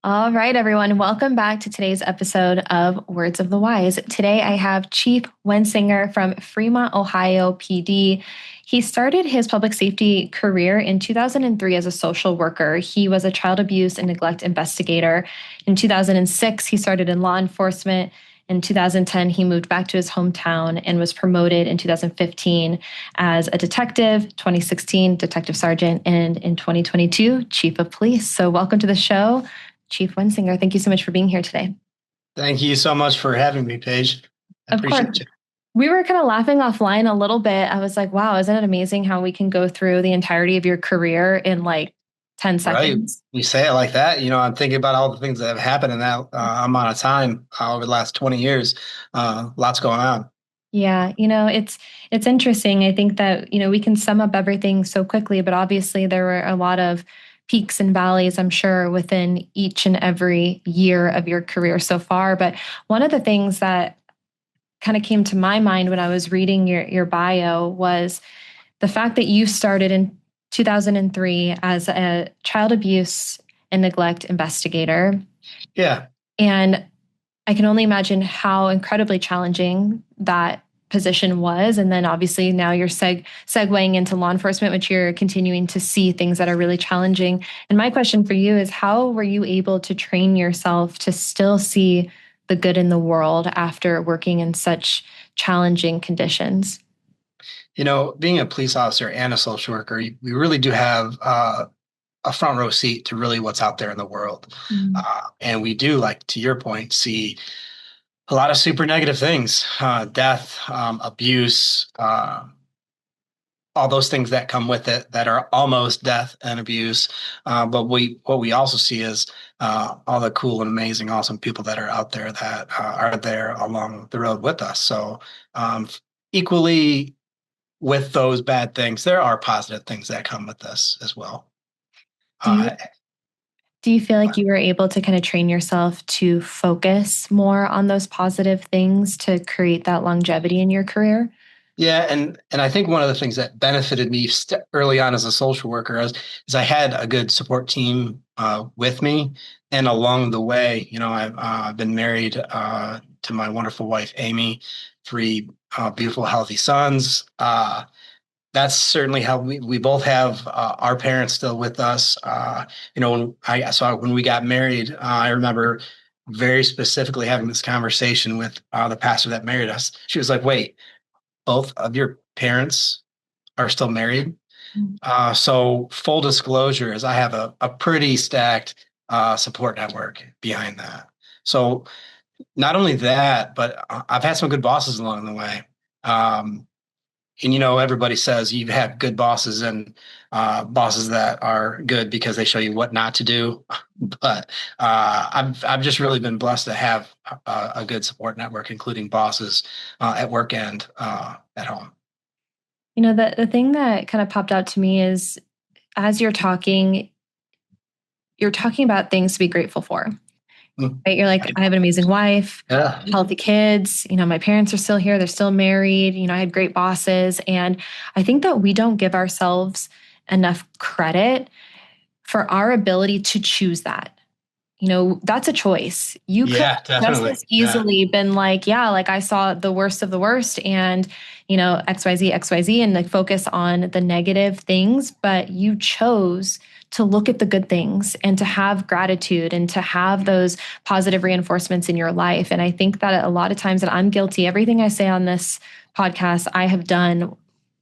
All right, everyone. Welcome back to today's episode of Words of the Wise. Today I have Chief Wensinger from Fremont, Ohio PD. He started his public safety career in 2003 as a social worker. He was a child abuse and neglect investigator. In 2006, he started in law enforcement. In 2010, he moved back to his hometown and was promoted in 2015 as a detective, 2016, detective sergeant, and in 2022, chief of police. So, welcome to the show. Chief Wensinger, thank you so much for being here today. Thank you so much for having me, Paige. I Of course. appreciate you. We were kind of laughing offline a little bit. I was like, wow, isn't it amazing how we can go through the entirety of your career in like 10 Right. seconds? You say it like that. I'm thinking about all the things that have happened in that amount of time over the last 20 years. Lots going on. Yeah, it's interesting. I think that, we can sum up everything so quickly, but obviously there were a lot of peaks and valleys, I'm sure, within each and every year of your career so far. But one of the things that kind of came to my mind when I was reading your bio was the fact that you started in 2003 as a child abuse and neglect investigator. Yeah. And I can only imagine how incredibly challenging that position was. And then obviously now you're segueing into law enforcement, which you're continuing to see things that are really challenging. And my question for you is, how were you able to train yourself to still see the good in the world after working in such challenging conditions? Being a police officer and a social worker, we really do have a front row seat to really what's out there in the world. Mm. And we do, like to your point, see a lot of super negative things, death, abuse, all those things that come with it that are almost death and abuse. But what we also see is all the cool and amazing, awesome people that are out there that are there along the road with us. So equally with those bad things, there are positive things that come with this as well. Do you Uh, do you feel like you were able to kind of train yourself to focus more on those positive things to create that longevity in your career? Yeah, and I think one of the things that benefited me early on as a social worker is I had a good support team with me, and along the way, I've been married to my wonderful wife Amy, three beautiful, healthy sons. That's certainly how we both have our parents still with us. When we got married, I remember very specifically having this conversation with the pastor that married us. She was like, "Wait, both of your parents are still married?" Mm. So full disclosure is I have a pretty stacked support network behind that. So not only that, but I've had some good bosses along the way. Um, and everybody says you've had good bosses and bosses that are good because they show you what not to do. But I've just really been blessed to have a good support network, including bosses at work and at home. The thing that kind of popped out to me is as you're talking about things to be grateful for, Mm. right? You're like, I have an amazing wife, Yeah. healthy kids. My parents are still here. They're still married. I had great bosses. And I think that we don't give ourselves enough credit for our ability to choose that. That's a choice. You could Yeah, just definitely. as Yeah. easily been like, yeah, like I saw the worst of the worst and, XYZ, XYZ, and like focus on the negative things, but you chose to look at the good things and to have gratitude and to have those positive reinforcements in your life. And I think that a lot of times, that I'm guilty, everything I say on this podcast, I have done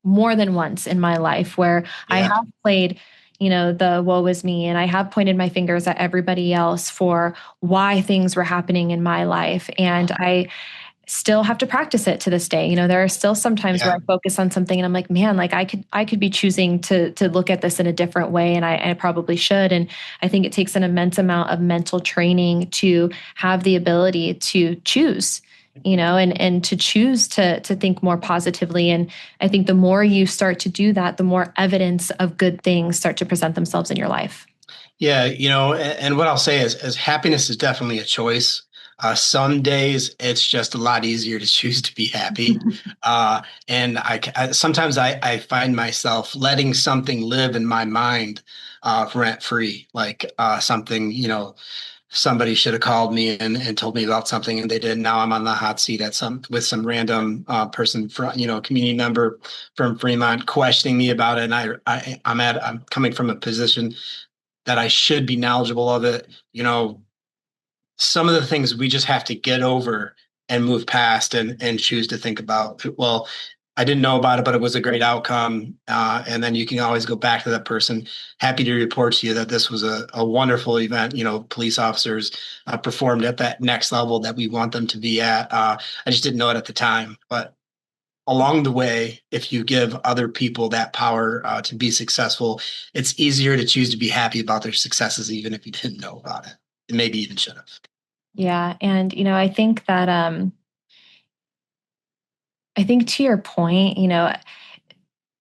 more than once in my life where I Yeah. have played the woe is me. And I have pointed my fingers at everybody else for why things were happening in my life. And I still have to practice it to this day. There are still some times where Yeah. I focus on something and I'm like, man, like I could be choosing to look at this in a different way. And I probably should. And I think it takes an immense amount of mental training to have the ability to choose, and to choose to think more positively. And I think the more you start to do that, the more evidence of good things start to present themselves in your life. Yeah, and what I'll say is happiness is definitely a choice. Some days it's just a lot easier to choose to be happy. And sometimes I find myself letting something live in my mind rent free, like something, somebody should have called me and told me about something and they did. Now I'm on the hot seat at some with some random person from, community member from Fremont questioning me about it. And I'm coming from a position that I should be knowledgeable of it. Some of the things we just have to get over and move past and choose to think about. Well, I didn't know about it, but it was a great outcome. And then you can always go back to that person. Happy to report to you that this was a wonderful event. Police officers performed at that next level that we want them to be at. I just didn't know it at the time, but along the way, if you give other people that power to be successful, it's easier to choose to be happy about their successes, even if you didn't know about it, and maybe even should have. Yeah. And, I think that, I think to your point,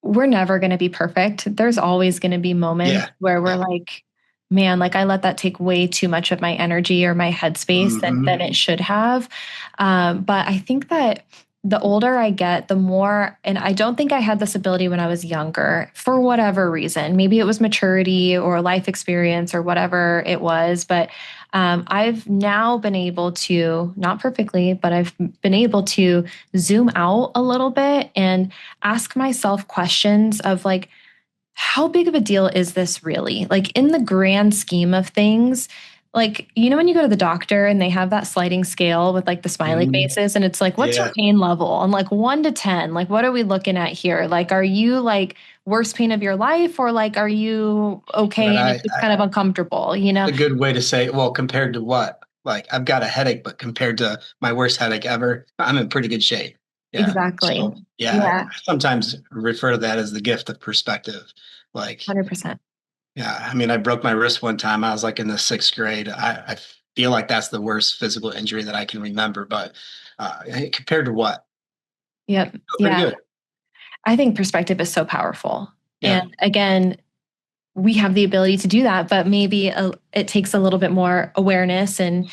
we're never going to be perfect. There's always going to be moments Yeah. where we're Yeah. like, man, like I let that take way too much of my energy or my headspace than Hmm. it should have. But I think that the older I get, the more, and I don't think I had this ability when I was younger for whatever reason. Maybe it was maturity or life experience or whatever it was. But I've now been able to, not perfectly, but I've been able to zoom out a little bit and ask myself questions of like, how big of a deal is this really? Like in the grand scheme of things, like, when you go to the doctor and they have that sliding scale with like the smiley Hmm. faces, and it's like, what's your Yeah. pain level? On like 1 to 10, like, what are we looking at here? Like, are you like worst pain of your life, or like, are you But okay and it's just kind of uncomfortable, a good way to say, well, compared to what? Like, I've got a headache, but compared to my worst headache ever, I'm in pretty good shape. Yeah. Exactly. So, yeah, Yeah, I sometimes refer to that as the gift of perspective. Like, 100%. yeah, I mean, I broke my wrist one time. I was like in the sixth grade. I feel like that's the worst physical injury that I can remember. But compared to what? Yep. Feel pretty Yeah. good. I think perspective is so powerful. Yeah. And again, we have the ability to do that, but maybe it takes a little bit more awareness and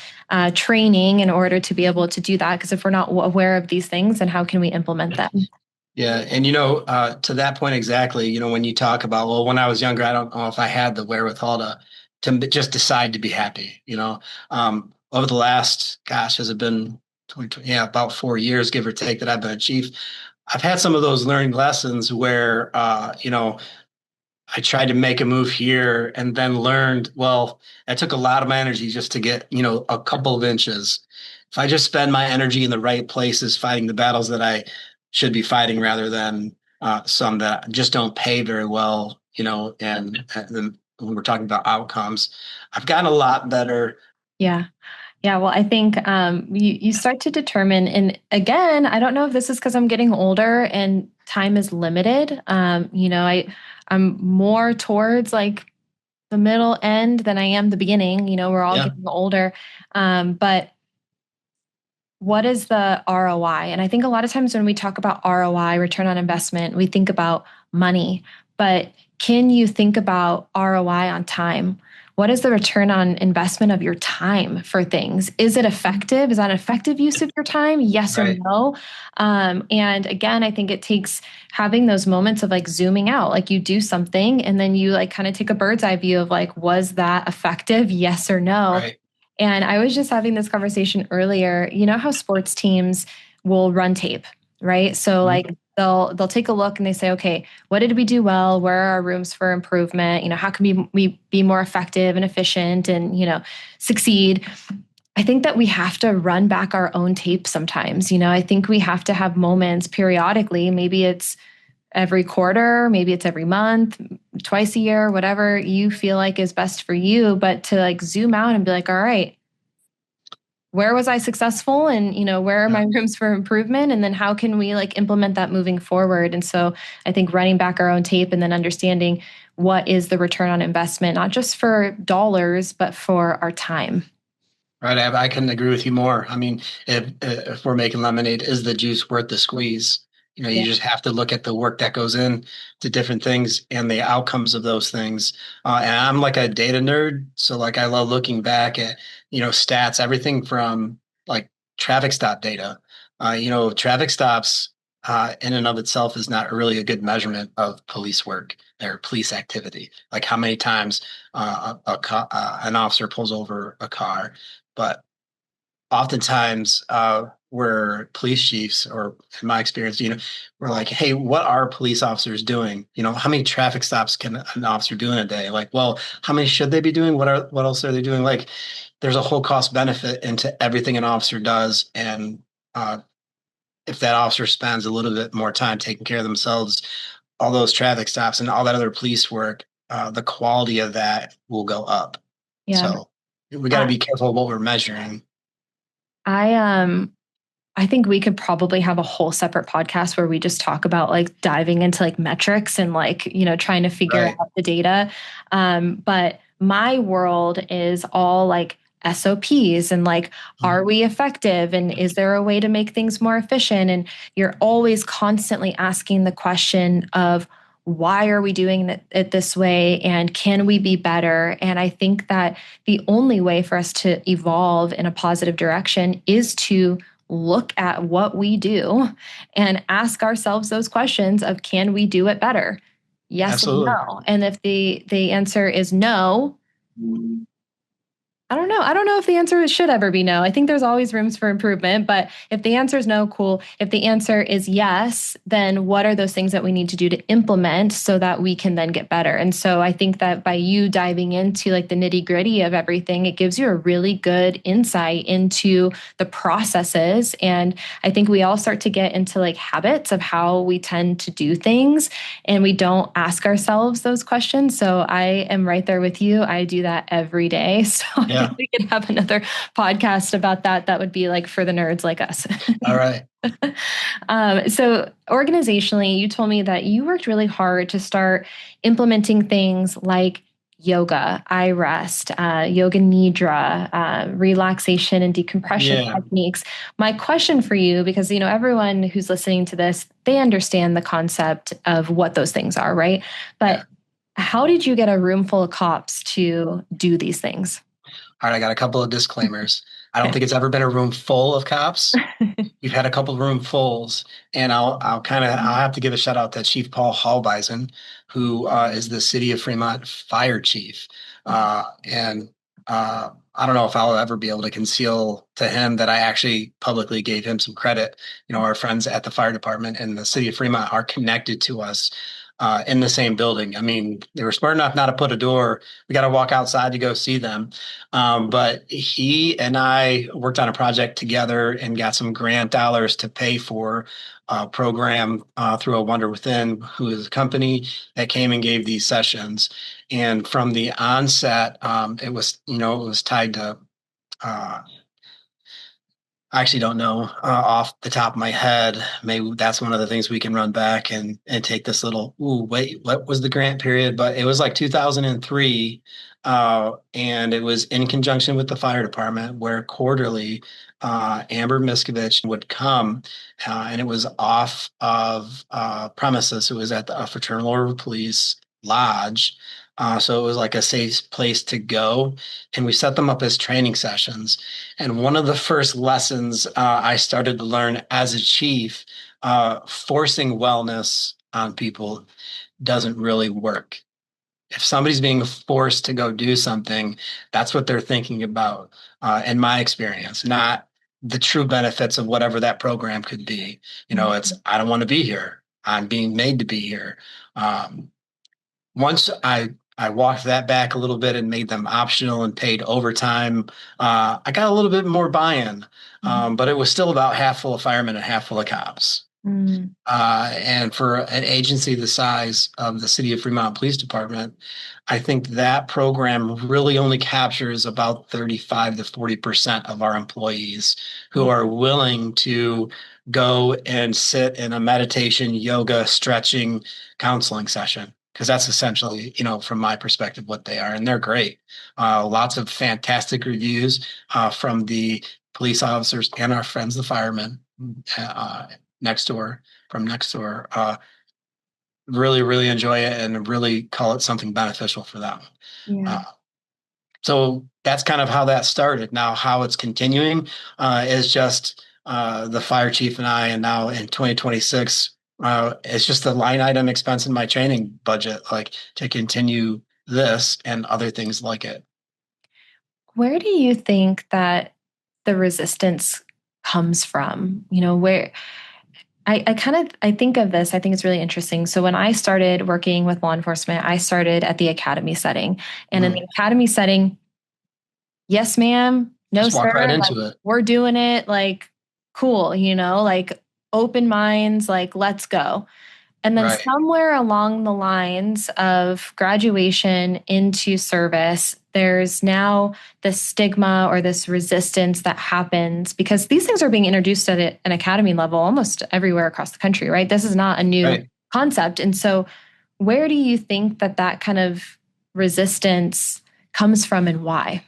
training in order to be able to do that. Because if we're not aware of these things, then how can we implement them? Yeah, and to that point exactly, when you talk about, well, when I was younger, I don't know if I had the wherewithal to just decide to be happy. Over the last, gosh, has it been 20, yeah, about 4 years, give or take, that I've been a chief. I've had some of those learning lessons where, I tried to make a move here and then learned, well, it took a lot of my energy just to get, a couple of inches. If I just spend my energy in the right places fighting the battles that I should be fighting rather than some that just don't pay very well, and then when we're talking about outcomes, I've gotten a lot better. Yeah. Yeah. Well, I think you start to determine, and again, I don't know if this is because I'm getting older and time is limited. I'm more towards like the middle end than I am the beginning. We're all Yeah, getting older. But what is the ROI? And I think a lot of times when we talk about ROI, return on investment, we think about money. But can you think about ROI on time? What is the return on investment of your time for things? Is it effective? Is that an effective use of your time? Yes or right, no? And again, I think it takes having those moments of like zooming out, like you do something and then you like kind of take a bird's eye view of like, was that effective? Yes or no? right. And I was just having this conversation earlier. You know how sports teams will run tape, right? So like Mhm. they'll take a look and they say, okay, what did we do well? Where are our rooms for improvement? How can we be more effective and efficient and succeed? I think that we have to run back our own tape sometimes. I think we have to have moments periodically. Maybe it's every quarter, maybe it's every month, twice a year, whatever you feel like is best for you, but to like zoom out and be like, all right, where was I successful, and where are Yeah. my rooms for improvement, and then how can we like implement that moving forward? And so I think running back our own tape and then understanding what is the return on investment, not just for dollars but for our time. Right, I couldn't agree with you more. I mean, if we're making lemonade, is the juice worth the squeeze? You Yeah. just have to look at the work that goes in to different things and the outcomes of those things. And I'm like a data nerd, so like I love looking back at stats, everything from like traffic stop data. Traffic stops in and of itself is not really a good measurement of police work. or police activity, like how many times an officer pulls over a car. But oftentimes, we're police chiefs, or in my experience, we're like, hey, what are police officers doing? How many traffic stops can an officer do in a day? Like, well, how many should they be doing? What else are they doing? Like, there's a whole cost benefit into everything an officer does. And if that officer spends a little bit more time taking care of themselves, all those traffic stops and all that other police work, the quality of that will go up. Yeah. So we got to I, be careful of what we're measuring. I I think we could probably have a whole separate podcast where we just talk about like diving into like metrics and like, trying to figure Right. out the data. But my world is all like SOPs and like, are we effective? And is there a way to make things more efficient? And you're always constantly asking the question of, why are we doing it this way? And can we be better? And I think that the only way for us to evolve in a positive direction is to look at what we do and ask ourselves those questions of, can we do it better? Yes and Absolutely. no. And if the answer is no, I don't know. I don't know if the answer should ever be no. I think there's always rooms for improvement, but if the answer is no, cool. If the answer is yes, then what are those things that we need to do to implement so that we can then get better? And so I think that by you diving into like the nitty-gritty of everything, it gives you a really good insight into the processes. And I think we all start to get into like habits of how we tend to do things, and we don't ask ourselves those questions. So I am right there with you. I do that every day. So I think Yeah. we could have another podcast about that. That would be like for the nerds like us. All right. So organizationally, you told me that you worked really hard to start implementing things like yoga, eye rest, yoga nidra, relaxation and decompression Yeah. techniques. My question for you, because everyone who's listening to this, they understand the concept of what those things are, right? Yeah. But how did you get a room full of cops to do these things? All right. I got a couple of disclaimers. I don't Okay. think it's ever been a room full of cops. We've had a couple of room fulls, and I'll have to give a shout out to Chief Paul Hallbeisen, who is the city of Fremont fire chief. And I don't know if I'll ever be able to conceal to him that I actually publicly gave him some credit. Our friends at the fire department and the city of Fremont are connected to us. In the same building. I mean, they were smart enough not to put a door. We got to walk outside to go see them. But he and I worked on a project together and got some grant dollars to pay for a program through a Wonder Within, who is a company that came and gave these sessions. And from the onset, it was tied to uh, I actually don't know off the top of my head. Maybe that's one of the things we can run back and take this little. Ooh, wait, what was the grant period? But it was like 2003, and it was in conjunction with the fire department, where quarterly Amber Miskovich would come, and it was off of premises. It was at a Fraternal Order of Police lodge. So it was like a safe place to go, and we set them up as training sessions. And one of the first lessons I started to learn as a chief, forcing wellness on people doesn't really work. If somebody's being forced to go do something, that's what they're thinking about, in my experience, not the true benefits of whatever that program could be. It's, I don't want to be here. I'm being made to be here. Um, once I walked that back a little bit and made them optional and paid overtime, I got a little bit more buy-in, but it was still about half full of firemen and half full of cops. Mm-hmm. And for an agency the size of the City of Fremont Police Department, I think that program really only captures about 35 to 40% of our employees who are willing to go and sit in a meditation, yoga, stretching, counseling session. Because that's essentially, from my perspective, what they are. And they're great. Lots of fantastic reviews from the police officers and our friends, the firemen. Next door from next door really really enjoy it and really call it something beneficial for them. Yeah. uh, so that's kind of how that started. Now how it's continuing is just the fire chief and I, and now in 2026 It's just a line item expense in my training budget, like to continue this and other things like it. Where do you think that the resistance comes from? Where I think of this, I think it's really interesting. So when I started working with law enforcement, I started at the academy setting. And in the Mm. academy setting, yes, ma'am, no, Just walk right sir, like into it. we're doing it, like cool, like open minds, like let's go. And then Right. somewhere along the lines of graduation into service, there's now this stigma or this resistance that happens because these things are being introduced at an academy level almost everywhere across the country, right? This is not a new Right. concept. And so, where do you think that kind of resistance comes from and why?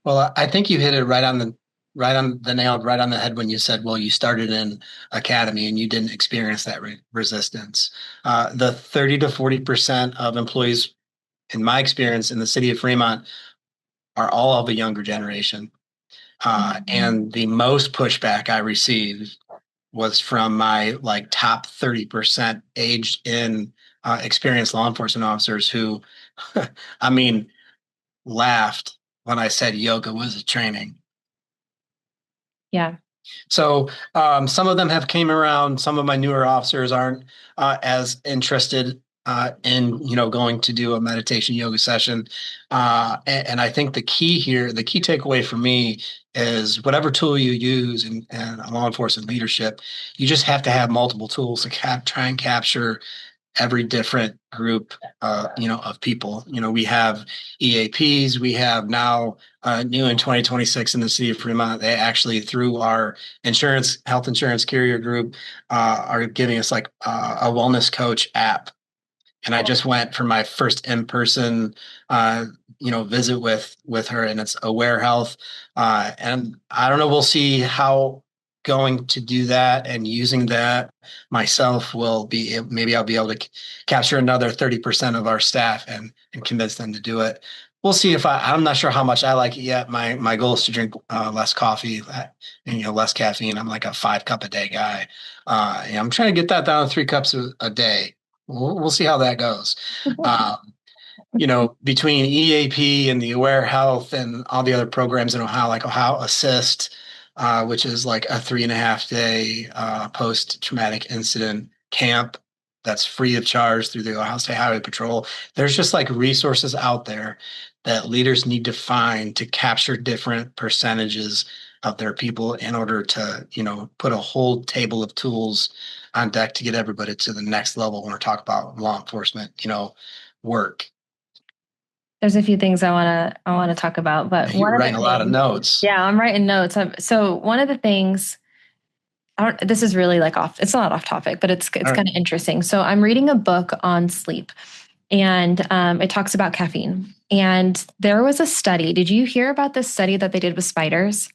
Well, I think you hit it right on the nail, right on the head when you said, well, you started in academy and you didn't experience that resistance. The 30 to 40% of employees, in my experience in the city of Fremont, are all of a younger generation. Mhm. And the most pushback I received was from my like top 30% aged in experienced law enforcement officers who, I mean, laughed when I said yoga was a training. Yeah. So some of them have came around. Some of my newer officers aren't as interested in going to do a meditation yoga session. And I think the key here, the key takeaway for me is whatever tool you use in law enforcement leadership, you just have to have multiple tools to try and capture every different group of people. We have EAPs. We have now new in 2026 in the city of Fremont. They actually, through our health insurance carrier group, are giving us like a wellness coach app. And I just went for my first in-person visit with her, and it's Aware Health. And I don't know, we'll see how going to do that and using that myself will be, maybe I'll be able to capture another 30% of our staff and convince them to do it. We'll see if I'm not sure how much I like it yet. My goal is to drink less coffee and less caffeine. I'm like a 5 cup a day guy. And I'm trying to get that down to 3 cups a day. We'll see how that goes. Um, between EAP and the Aware Health and all the other programs in Ohio, like Ohio Assist, which is like a 3.5 day post-traumatic incident camp that's free of charge through the Ohio State Highway Patrol. There's just like resources out there that leaders need to find to capture different percentages of their people in order to, put a whole table of tools on deck to get everybody to the next level when we're talking about law enforcement, work. There's a few things I want to talk about, but one You're of the writing a lot of things, notes. yeah, I'm writing notes. So one of the things, this is really like off. It's not off topic, but it's All right. kind of interesting. So I'm reading a book on sleep, and it talks about caffeine. And there was a study. Did you hear about this study that they did with spiders?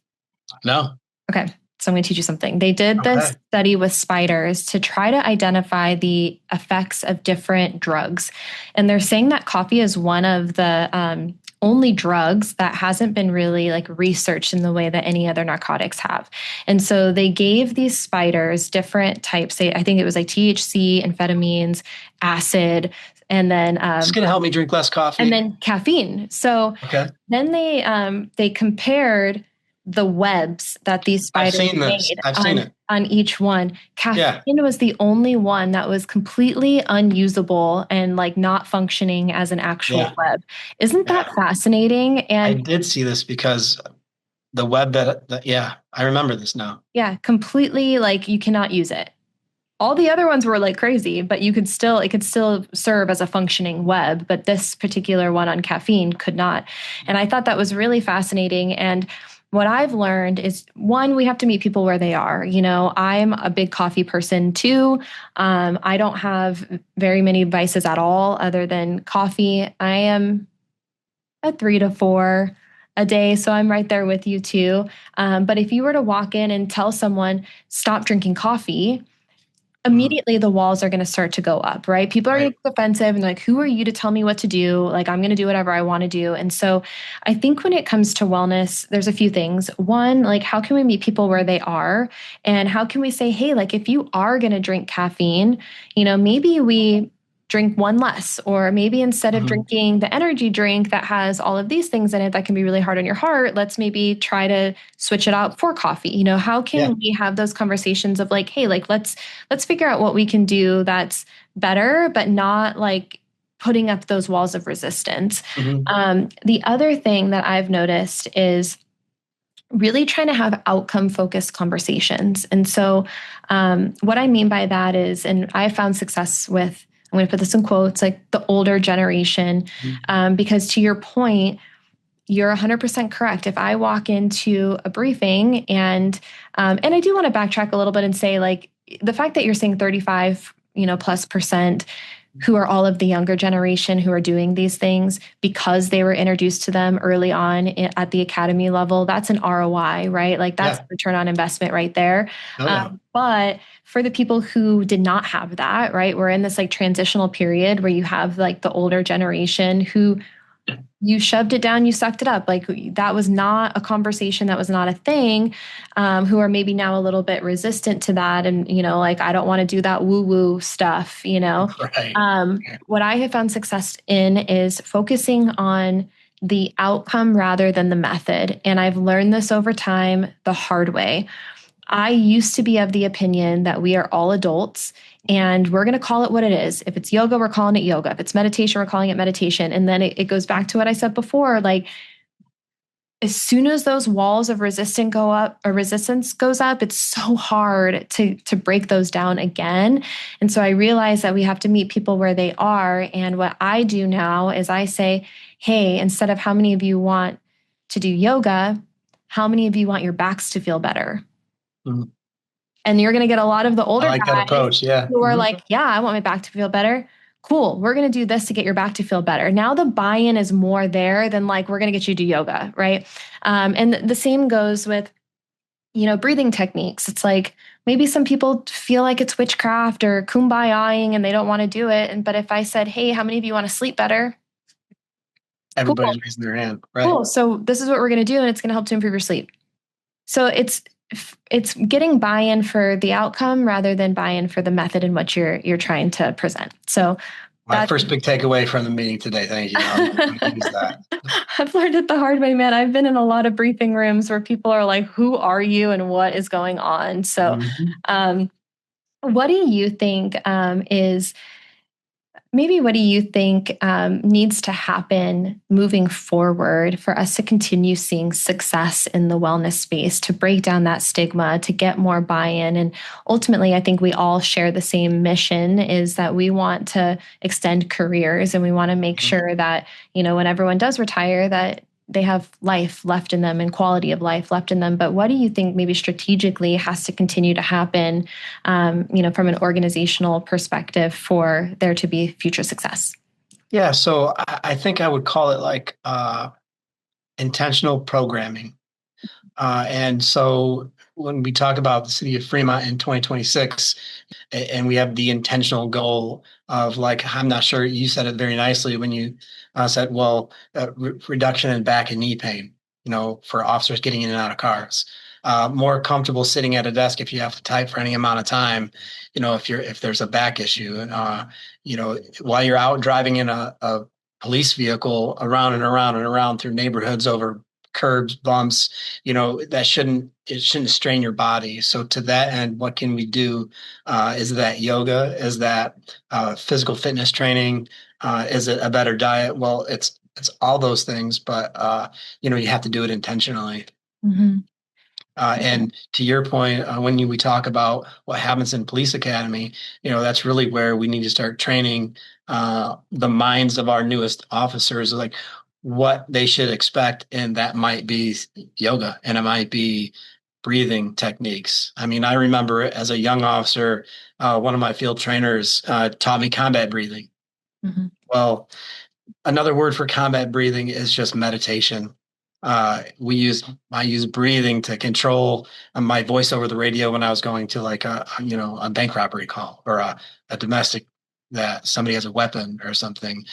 No. Okay. So I'm going to teach you something. They did this Okay. study with spiders to try to identify the effects of different drugs. And they're saying that coffee is one of the only drugs that hasn't been really like researched in the way that any other narcotics have. And so they gave these spiders different types. I think it was like THC, amphetamines, acid, and then It's going to help me drink less coffee. caffeine. So Okay. then they compared the webs that these I've spiders seen this. made I've seen it. on each one. Caffeine Yeah. was the only one that was completely unusable and like not functioning as an actual Yeah. web. Isn't Yeah. that fascinating? I And did see this because the web that yeah, I remember this now. yeah, completely like you cannot use it. All the other ones were like crazy, but it could still serve as a functioning web, but this particular one on caffeine could not. And I thought that was really fascinating. And what I've learned is one, we have to meet people where they are. I'm a big coffee person too. I don't have very many vices at all other than coffee. I am a 3 to 4 a day. So I'm right there with you too. But if you were to walk in and tell someone, stop drinking coffee, Mhm. immediately the walls are going to start to go up, right? People are going Right. to get defensive and like, who are you to tell me what to do? Like, I'm going to do whatever I want to do. And so I think when it comes to wellness, there's a few things. One, like, how can we meet people where they are? And how can we say, hey, like, if you are going to drink caffeine, maybe we drink one less, or maybe instead of Mhm. drinking the energy drink that has all of these things in it that can be really hard on your heart, let's maybe try to switch it out for coffee. How Yeah. can we have those conversations of like, hey, like let's figure out what we can do that's better, but not like putting up those walls of resistance. Mhm. The other thing that I've noticed is really trying to have outcome focused conversations. And so, what I mean by that is, and I found success with, I'm going to put this in quotes, like the older generation, Mhm. because to your point, you're 100% correct. If I walk into a briefing and I do want to backtrack a little bit and say, like, the fact that you're saying 35, plus percent who are all of the younger generation who are doing these things because they were introduced to them early on at the academy level, that's an ROI, right? Like that's Yeah. return on investment right there. Oh yeah. But for the people who did not have that, right, we're in this like transitional period where you have like the older generation who you shoved it down, you sucked it up. Like that was not a conversation, that was not a thing. Who are maybe now a little bit resistant to that, and like I don't want to do that woo woo stuff. Right. What I have found success in is focusing on the outcome rather than the method, and I've learned this over time the hard way. I used to be of the opinion that we are all adults and we're going to call it what it is. If it's yoga, we're calling it yoga. If it's meditation, we're calling it meditation. And then it goes back to what I said before. Like, as soon as those walls of resistance go up or resistance goes up, it's so hard to break those down again. And so I realize that we have to meet people where they are. And what I do now is I say, hey, instead of how many of you want to do yoga, how many of you want your backs to feel better? Mhm. And you're going to get a lot of the I older like that guys approach. Yeah. who are Mhm. like, yeah, I want my back to feel better. Cool. We're going to do this to get your back to feel better. Now the buy in is more there than like, we're going to get you to do yoga. Right. And the same goes with, breathing techniques. It's like maybe some people feel like it's witchcraft or kumbayaing and they don't want to do it. But if I said, hey, how many of you want to sleep better? Cool. Everybody's raising their hand. Right. Cool. So this is what we're going to do. And it's going to help to improve your sleep. So it's getting buy-in for the outcome rather than buy-in for the method in which you're trying to present. So My that first big takeaway from the meeting today. Thank you. I'm gonna use that. I've learned it the hard way, man. I've been in a lot of briefing rooms where people are like, "Who are you and what is going on?" So, Mhm. um, what do you think is maybe what do you think needs to happen moving forward for us to continue seeing success in the wellness space, to break down that stigma, to get more buy-in? And ultimately, I think we all share the same mission, is that we want to extend careers and we want to make Mhm. sure that, when everyone does retire, that they have life left in them and quality of life left in them. But what do you think maybe strategically has to continue to happen, from an organizational perspective for there to be future success? Yeah. So I think I would call it like intentional programming. And so when we talk about the city of Fremont in 2026, and we have the intentional goal of like, I'm not sure, you said it very nicely when you said, well, reduction in back and knee pain, for officers getting in and out of cars. More comfortable sitting at a desk if you have to type for any amount of time, if there's a back issue. While you're out driving in a police vehicle around and around and around through neighborhoods over curbs, bumps, it shouldn't strain your body. So to that end, what can we do? Is that yoga? Is that physical fitness training? Is it a better diet? Well, it's all those things, but you have to do it intentionally. Mhm. And to your point, we talk about what happens in police academy, that's really where we need to start training the minds of our newest officers, like what they should expect, and that might be yoga, and it might be breathing techniques. I mean, I remember as a young officer, one of my field trainers taught me combat breathing. Mhm. Well, another word for combat breathing is just meditation. I use breathing to control my voice over the radio when I was going to like a bank robbery call or a domestic that somebody has a weapon or something.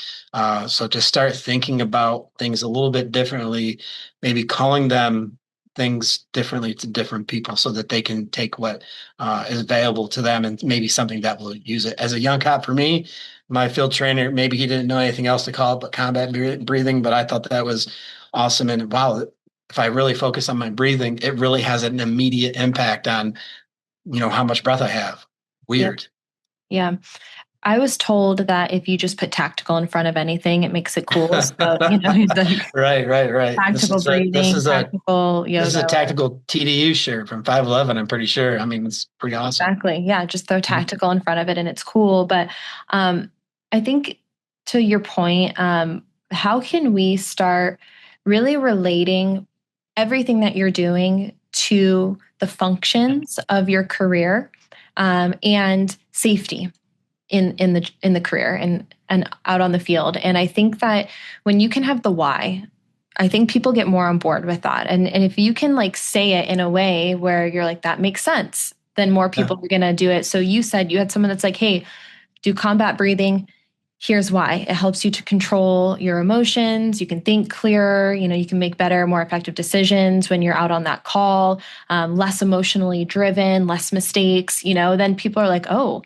So to start thinking about things a little bit differently, maybe calling them things differently to different people so that they can take what is available to them and maybe something that will use it. As a young cop, for me, my field trainer, maybe he didn't know anything else to call it but combat breathing, but I thought that was awesome. And wow, if I really focus on my breathing, it really has an immediate impact on, how much breath I have. Yeah. Weird. Yeah. I was told that if you just put tactical in front of anything, it makes it cool. So, he's like Right, right, right. tactical breathing, tactical This is yoga. a tactical TDU shirt from 511. I'm pretty sure. I mean, it's pretty awesome. Exactly. Yeah. Just throw tactical in front of it and it's cool. But I think to your point, how can we start really relating everything that you're doing to the functions of your career and safety in the career and out on the field? And I think that when you can have the why, I think people get more on board with that. And if you can like say it in a way where you're like, that makes sense, then more Yeah. people are going to do it. So you said you had someone that's like, hey, do combat breathing. Here's why. It helps you to control your emotions. You can think clearer. You can make better, more effective decisions when you're out on that call, less emotionally driven, less mistakes, then people are like, oh,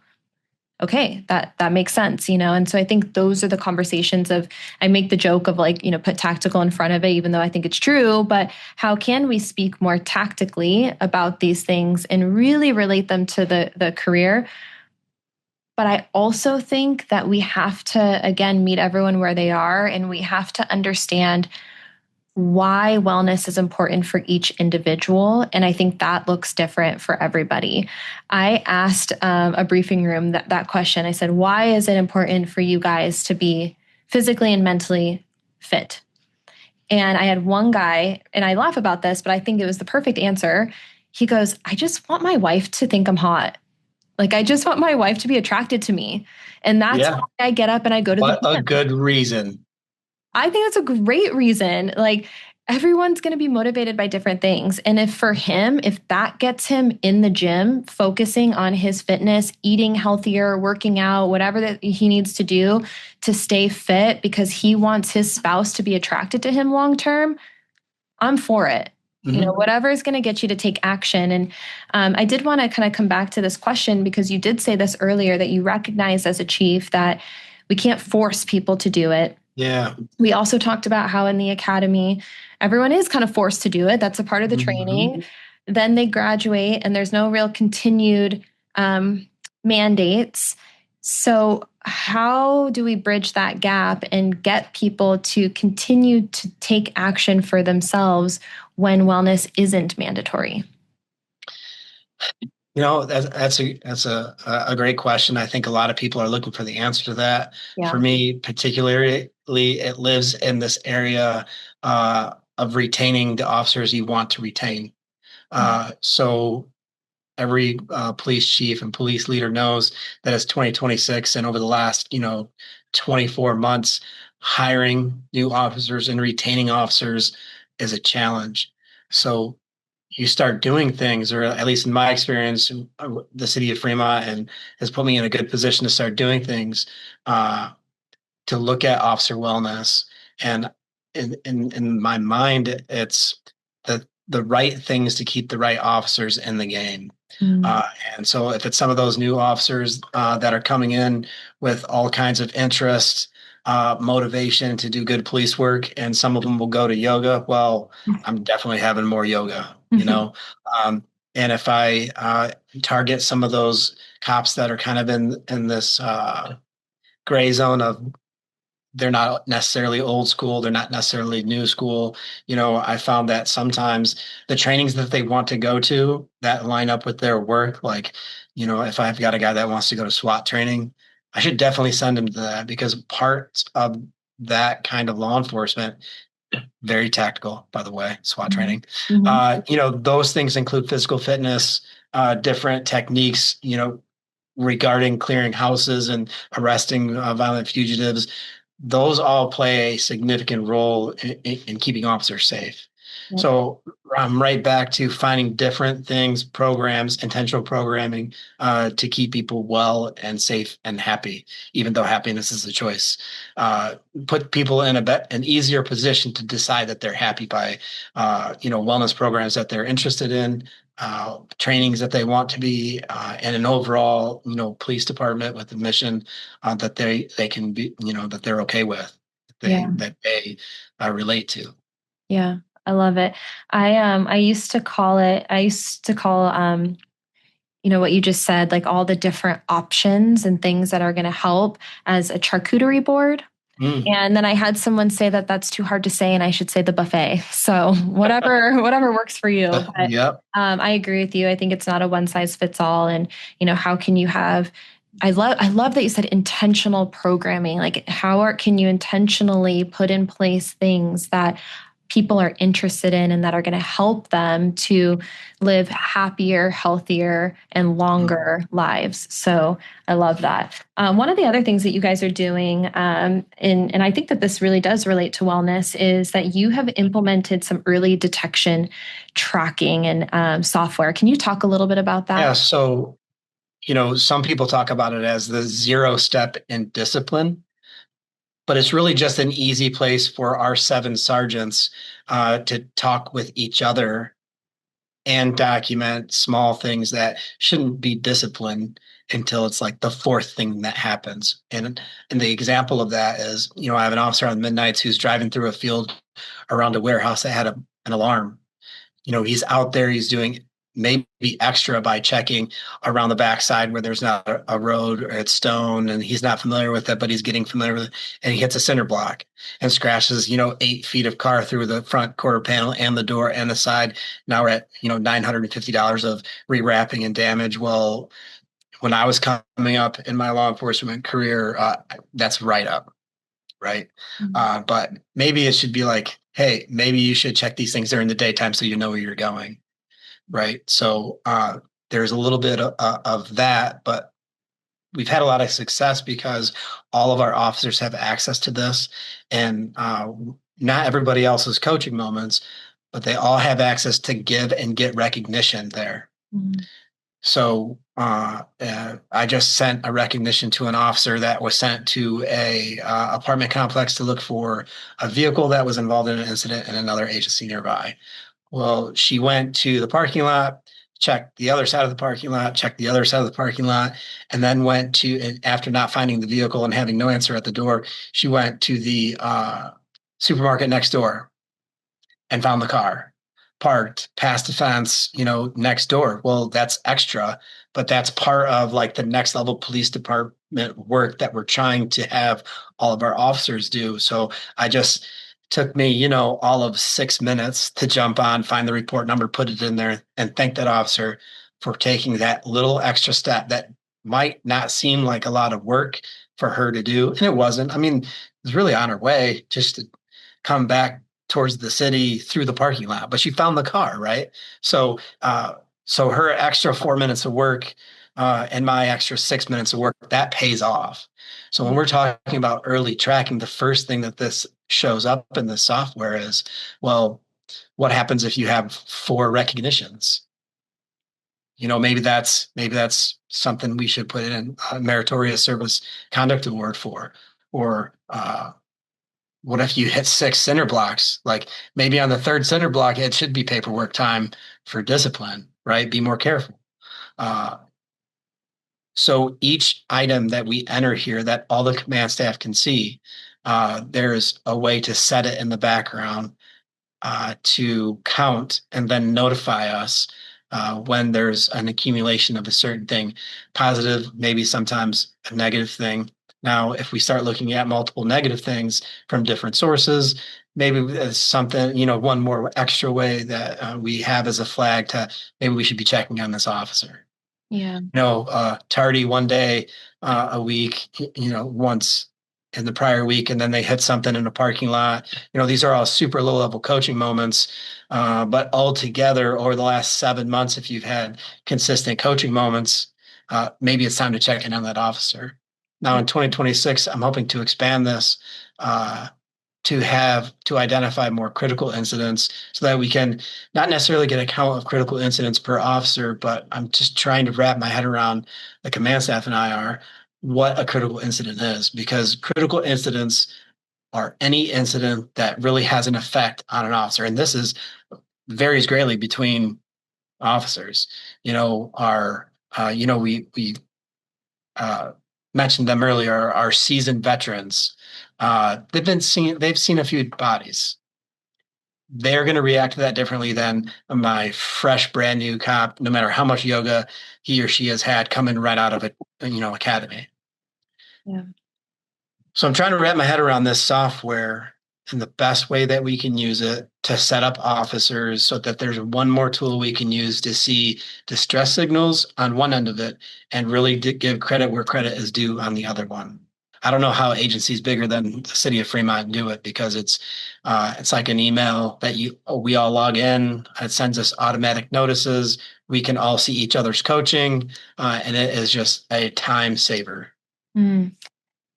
okay, that makes sense. And so I think those are the conversations of, I make the joke of like, put tactical in front of it, even though I think it's true, but how can we speak more tactically about these things and really relate them to the career? But I also think that we have to, again, meet everyone where they are, and we have to understand why wellness is important for each individual. And I think that looks different for everybody. I asked a briefing room that question. I said, why is it important for you guys to be physically and mentally fit? And I had one guy, and I laugh about this, but I think it was the perfect answer. He goes, I just want my wife to think I'm hot. Like, I just want my wife to be attracted to me. And that's Yeah. why I get up and I go to the What a gym. good reason. I think that's a great reason. Like, everyone's going to be motivated by different things. And if for him, if that gets him in the gym, focusing on his fitness, eating healthier, working out, whatever that he needs to do to stay fit because he wants his spouse to be attracted to him long term, I'm for it. Mm-hmm. Whatever is going to get you to take action. And I did want to kind of come back to this question because you did say this earlier that you recognize as a chief that we can't force people to do it. Yeah. We also talked about how in the academy, everyone is kind of forced to do it. That's a part of the training. Then they graduate and there's no real continued mandates. So, how do we bridge that gap and get people to continue to take action for themselves when wellness isn't mandatory? That's a great question. I think a lot of people are looking for the answer to that. Yeah. For me, particularly, it lives in this area of retaining the officers you want to retain. So every police chief and police leader knows that it's 2026, and over the last 24 months, hiring new officers and retaining officers is a challenge. So you start doing things, or at least in my experience, the city of Fremont and has put me in a good position to start doing things to look at officer wellness. And in my mind, it's the right things to keep the right officers in the game. Mm. And so if it's some of those new officers that are coming in with all kinds of interest, motivation to do good police work, and some of them will go to yoga, well, I'm definitely having more yoga, and if I target some of those cops that are kind of in this gray zone of they're not necessarily old school, they're not necessarily new school. I found that sometimes the trainings that they want to go to that line up with their work, like, if I've got a guy that wants to go to SWAT training, I should definitely send him to that, because parts of that kind of law enforcement, very tactical, by the way, SWAT training. Those things include physical fitness, different techniques, regarding clearing houses and arresting violent fugitives. Those all play a significant role in keeping officers safe. Yep. So I'm right back to finding different things, programs, intentional programming to keep people well and safe and happy, even though happiness is a choice. Uh, Put people in an easier position to decide that they're happy by, wellness programs that they're interested in, trainings that they want to be, and an overall, police department with a mission that they can be, that they're okay with, Yeah. that they relate to. Yeah. I love it. I used to call what you just said, like all the different options and things that are going to help as a charcuterie board. Mm. And then I had someone say that that's too hard to say, and I should say the buffet. So whatever works for you. But Yep. I agree with you. I think it's not a one size fits all. And how can you have? I love that you said intentional programming. Like, can you intentionally put in place things that people are interested in and that are going to help them to live happier, healthier, and longer lives. So I love that. One of the other things that you guys are doing, and I think that this really does relate to wellness, is that you have implemented some early detection tracking and software. Can you talk a little bit about Yeah. that? So, some people talk about it as the 0 step in discipline, but it's really just an easy place for our 7 sergeants to talk with each other and document small things that shouldn't be disciplined until it's like the fourth thing that happens. And the example of that is, I have an officer on midnights who's driving through a field around a warehouse that had an alarm. He's out there, he's doing maybe extra by checking around the backside where there's not a road or it's stone and he's not familiar with it, but he's getting familiar with it. And he hits a cinder block and scratches, 8 feet of car through the front quarter panel and the door and the side. Now we're at, $950 of rewrapping and damage. Well, when I was coming up in my law enforcement career, that's right up. Right. Mhm. But maybe it should be like, hey, maybe you should check these things during the daytime so you know where you're going. Right. So there's a little bit of that, but we've had a lot of success because all of our officers have access to this, and not everybody else is coaching moments, but they all have access to give and get recognition there. Mhm. So I just sent a recognition to an officer that was sent to a apartment complex to look for a vehicle that was involved in an incident in another agency nearby. Well, she went to the parking lot, checked the other side of the parking lot, checked the other side of the parking lot, and then went to, and after not finding the vehicle and having no answer at the door, she went to the supermarket next door and found the car parked past the fence, next door. Well, that's extra, but that's part of like the next level police department work that we're trying to have all of our officers do. So I just took me, all of 6 minutes to jump on, find the report number, put it in there, and thank that officer for taking that little extra step that might not seem like a lot of work for her to do. And it wasn't. I mean, it was really on her way just to come back towards the city through the parking lot, but she found the car, right? So her extra 4 minutes of work and my extra 6 minutes of work, that pays off. So when we're talking about early tracking, the first thing that this shows up in the software is, well, what happens if you have 4 recognitions? Maybe that's something we should put in a meritorious service conduct award for, or what if you hit 6 cinder blocks? Like maybe on the third cinder block, it should be paperwork time for discipline, right? Be more careful. Uh, so each item that we enter here that all the command staff can see, there's a way to set it in the background to count and then notify us when there's an accumulation of a certain thing, positive, maybe sometimes a negative thing. Now, if we start looking at multiple negative things from different sources, maybe it's something, one more extra way that we have as a flag to maybe we should be checking on this officer. Yeah. Tardy one day a week, once in the prior week, and then they hit something in a parking lot. These are all super low level coaching moments. But altogether, over the last 7 months, if you've had consistent coaching moments, maybe it's time to check in on that officer. Now in 2026, I'm hoping to expand this to identify more critical incidents so that we can not necessarily get a count of critical incidents per officer, but I'm just trying to wrap my head around, the command staff and I are, what a critical incident is, because critical incidents are any incident that really has an effect on an officer. And this is varies greatly between officers. We uh, mentioned them earlier, our seasoned veterans. They've seen a few bodies. They're going to react to that differently than my fresh, brand new cop, no matter how much yoga he or she has had coming right out of academy. Yeah. So I'm trying to wrap my head around this software and the best way that we can use it to set up officers so that there's one more tool we can use to see distress signals on one end of it and really give credit where credit is due on the other one. I don't know how agencies bigger than the city of Fremont do it, because it's like an email that we all log in. It sends us automatic notices. We can all see each other's coaching, and it is just a time saver. Mm.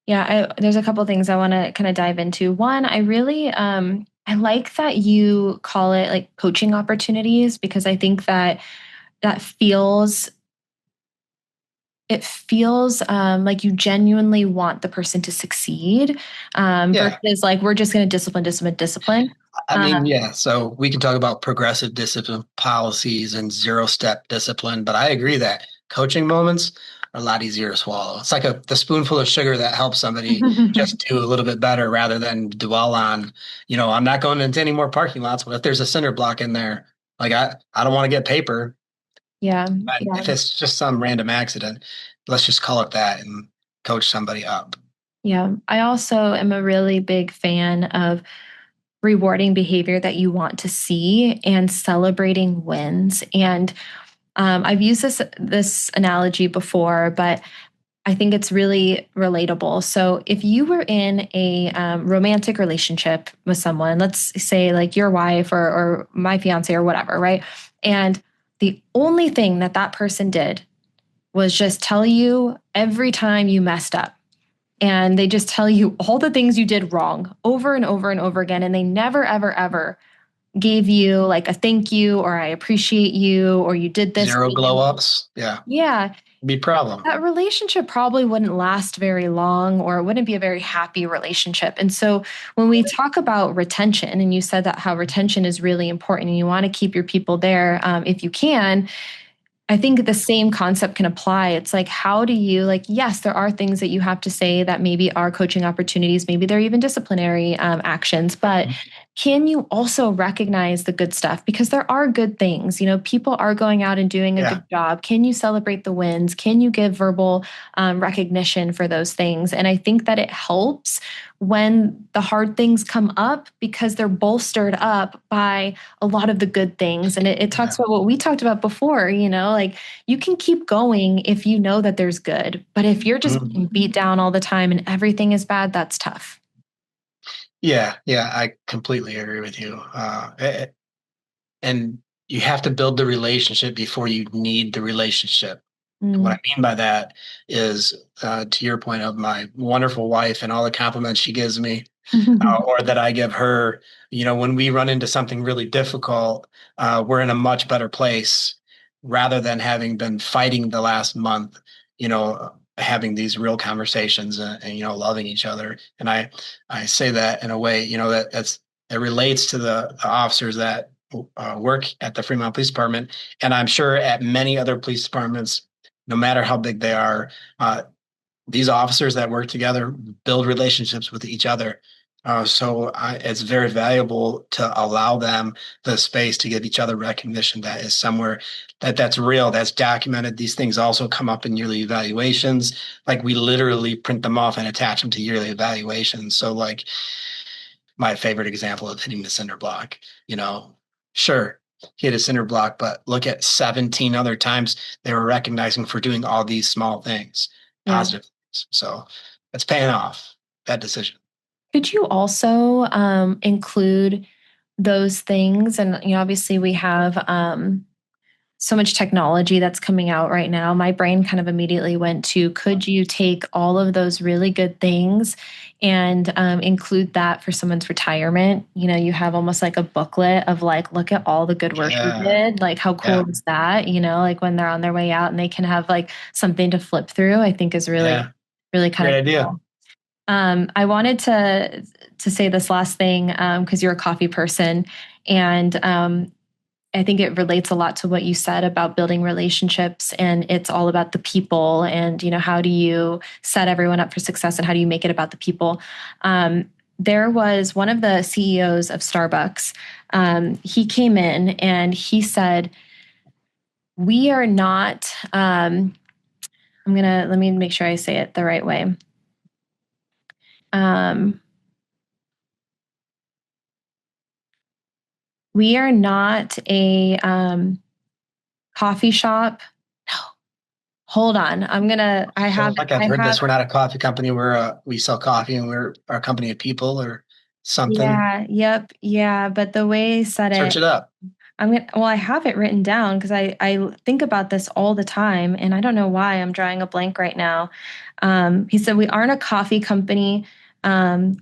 Yeah, there's a couple things I want to kind of dive into. One, I really I like that you call it like coaching opportunities, because I think that that feels it feels like you genuinely want the person to succeed, Yeah. versus like we're just going to discipline, discipline, discipline. I Uh, mean, yeah, so we can talk about progressive discipline policies and zero-step discipline, but I agree that coaching moments are a lot easier to swallow. It's like the spoonful of sugar that helps somebody just do a little bit better rather than dwell on, I'm not going into any more parking lots, but if there's a cinder block in there, like I don't want to get paper. yeah, But yeah, if it's just some random accident, let's just call it that and coach somebody up. yeah. I also am a really big fan of rewarding behavior that you want to see and celebrating wins. And I've used this analogy before, but I think it's really relatable. So if you were in a romantic relationship with someone, let's say like your wife or my fiance or whatever, right? And the only thing that that person did was just tell you every time you messed up. And they just tell you all the things you did wrong over and over and over again. And they never, ever, ever gave you like a thank you or I appreciate you or you did this. Zero glow ups. Yeah. Yeah, Be problem. that relationship probably wouldn't last very long or it wouldn't be a very happy relationship. And so when we talk about retention, and you said that how retention is really important and you want to keep your people there if you can, I think the same concept can apply. It's like, how do you, like, yes, there are things that you have to say that maybe are coaching opportunities, maybe they're even disciplinary actions, but can you also recognize the good stuff? Because there are good things. People are going out and doing a Yeah. good job. Can you celebrate the wins? Can you give verbal recognition for those things? And I think that it helps when the hard things come up because they're bolstered up by a lot of the good things. And it talks Yeah. about what we talked about before, like you can keep going if you know that there's good. But if you're just Mhm. being beat down all the time and everything is bad, that's tough. Yeah, yeah, I completely agree with you. And you have to build the relationship before you need the relationship. And what Mm. I mean by that is, to your point of my wonderful wife and all the compliments she gives me, or that I give her, when we run into something really difficult, we're in a much better place rather than having been fighting the last month, having these real conversations and loving each other. And I say that in a way, it relates to the officers that work at the Fremont Police Department. And I'm sure at many other police departments, no matter how big they are, these officers that work together build relationships with each other. It's very valuable to allow them the space to give each other recognition that is somewhere that's real, that's documented. These things also come up in yearly evaluations. Like we literally print them off and attach them to yearly evaluations. So like my favorite example of hitting the cinder block, sure, hit a cinder block, but look at 17 other times they were recognizing for doing all these small things, Yeah. positive things. So it's paying off that decision. Could you also include those things? And obviously we have so much technology that's coming out right now, my brain kind of immediately went to, could you take all of those really good things and include that for someone's retirement? You know, you have almost like a booklet of like, look at all the good work you Yeah. did. Like, how Yeah. cool is that? You know, like when they're on their way out and they can have like something to flip through, I think is really, Yeah. really kind Great of idea. cool. I wanted to say this last thing because you're a coffee person, and I think it relates a lot to what you said about building relationships, and it's all about the people, and you know, how do you set everyone up for success, and how do you make it about the people? There was one of the CEOs of Starbucks. He came in and he said, "We are not." Let me make sure I say it the right way. Um, we are not a coffee shop. No, hold on. I feel like I've heard this. We're not a coffee company. We sell coffee, and we're a company of people or something. Yeah, yep, yeah. But the way he said Search it, it up. well, I have it written down because I think about this all the time, and I don't know why I'm drawing a blank right now. He said, we aren't a coffee company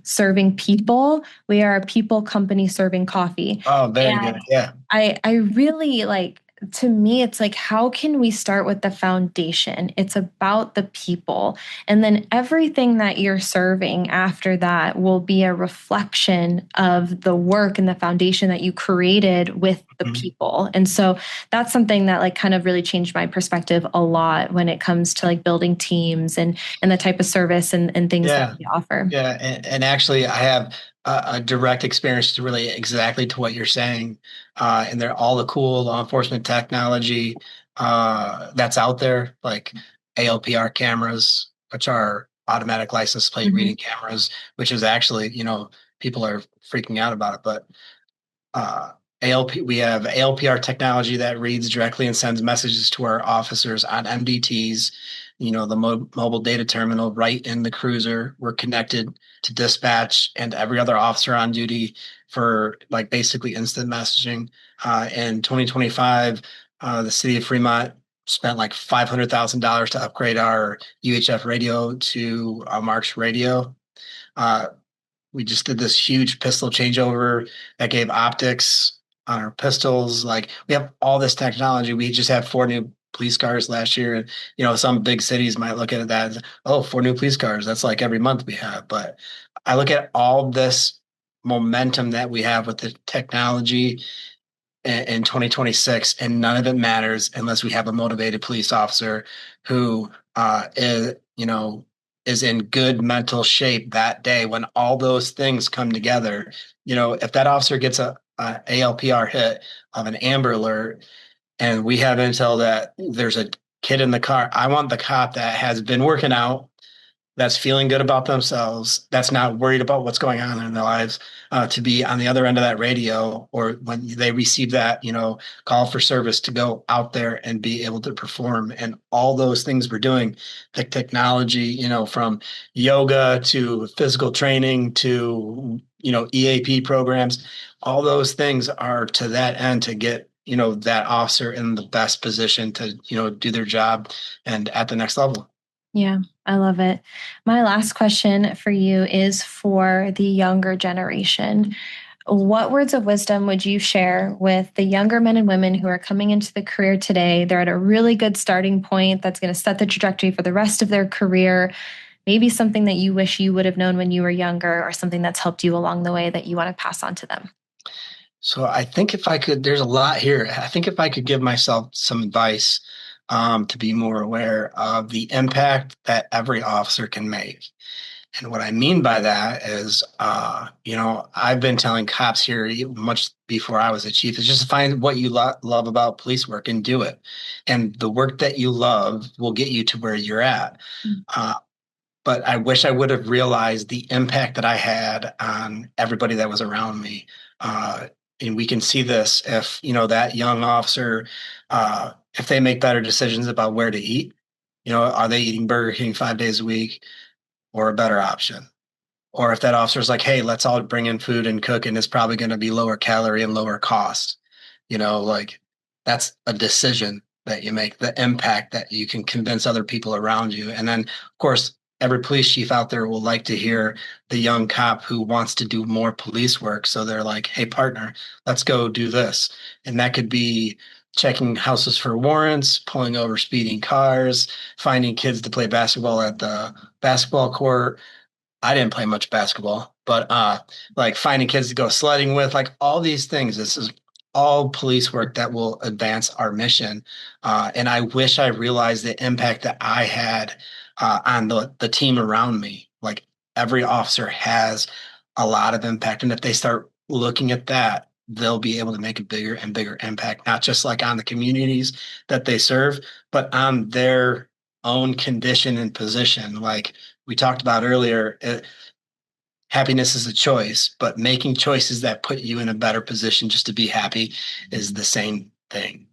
serving people. We are a people company serving coffee. Oh, very good. Yeah. I really like, to me it's like, how can we start with the foundation? It's about the people, and then everything that you're serving after that will be a reflection of the work and the foundation that you created with the Mhm. people. And so that's something that like kind of really changed my perspective a lot when it comes to like building teams and the type of service and things that Yeah. we offer. Yeah. And actually, I have a direct experience to really exactly to what you're saying. And they're all the cool law enforcement technology that's out there, like ALPR cameras, which are automatic license plate Mhm. reading cameras, which is actually, people are freaking out about it. But we have ALPR technology that reads directly and sends messages to our officers on MDTs, the mobile data terminal right in the cruiser. We're connected to dispatch and every other officer on duty for like basically instant messaging. In 2025, the city of Fremont spent like $500,000 to upgrade our UHF radio to a Marks radio. Uh, we just did this huge pistol changeover that gave optics on our pistols. Like we have all this technology. We just had 4 new police cars last year. And, some big cities might look at that as, oh, 4 new police cars. That's like every month we have. But I look at all this momentum that we have with the technology in 2026, and none of it matters unless we have a motivated police officer who is in good mental shape that day when all those things come together. If that officer gets a ALPR hit of an Amber Alert, and we have intel that there's a kid in the car, I want the cop that has been working out, that's feeling good about themselves, that's not worried about what's going on in their lives, to be on the other end of that radio, or when they receive that, call for service to go out there and be able to perform. And all those things we're doing, the technology, from yoga to physical training to, EAP programs, all those things are to that end to get, that officer in the best position to, do their job and at the next level. Yeah, I love it. My last question for you is for the younger generation. What words of wisdom would you share with the younger men and women who are coming into the career today? They're at a really good starting point that's going to set the trajectory for the rest of their career. Maybe something that you wish you would have known when you were younger, or something that's helped you along the way that you want to pass on to them. So I think if I could, there's a lot here. I think if I could give myself some advice, to be more aware of the impact that every officer can make. And what I mean by that is, I've been telling cops here much before I was a chief, is just find what you love about police work and do it. And the work that you love will get you to where you're at. Uh, but I wish I would have realized the impact that I had on everybody that was around me. And we can see this if, that young officer, if they make better decisions about where to eat, are they eating Burger King 5 days a week or a better option? Or if that officer's like, hey, let's all bring in food and cook, and it's probably going to be lower calorie and lower cost, like that's a decision that you make, the impact that you can convince other people around you. And then, of course, every police chief out there will like to hear the young cop who wants to do more police work. So they're like, hey, partner, let's go do this. And that could be checking houses for warrants, pulling over speeding cars, finding kids to play basketball at the basketball court. I didn't play much basketball, but like finding kids to go sledding with, like all these things. This is all police work that will advance our mission. And I wish I realized the impact that I had on the team around me. Like every officer has a lot of impact. And if they start looking at that, they'll be able to make a bigger and bigger impact, not just like on the communities that they serve, but on their own condition and position. Like we talked about earlier, happiness is a choice, but making choices that put you in a better position just to be happy is the same thing.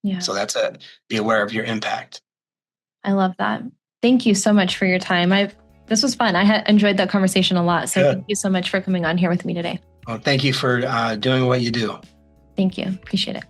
Yeah. So that's it. Be aware of your impact. I love that. Thank you so much for your time. This was fun. I enjoyed that conversation a lot. So Thank you so much for coming on here with me today. Well, thank you for doing what you do. Thank you. Appreciate it.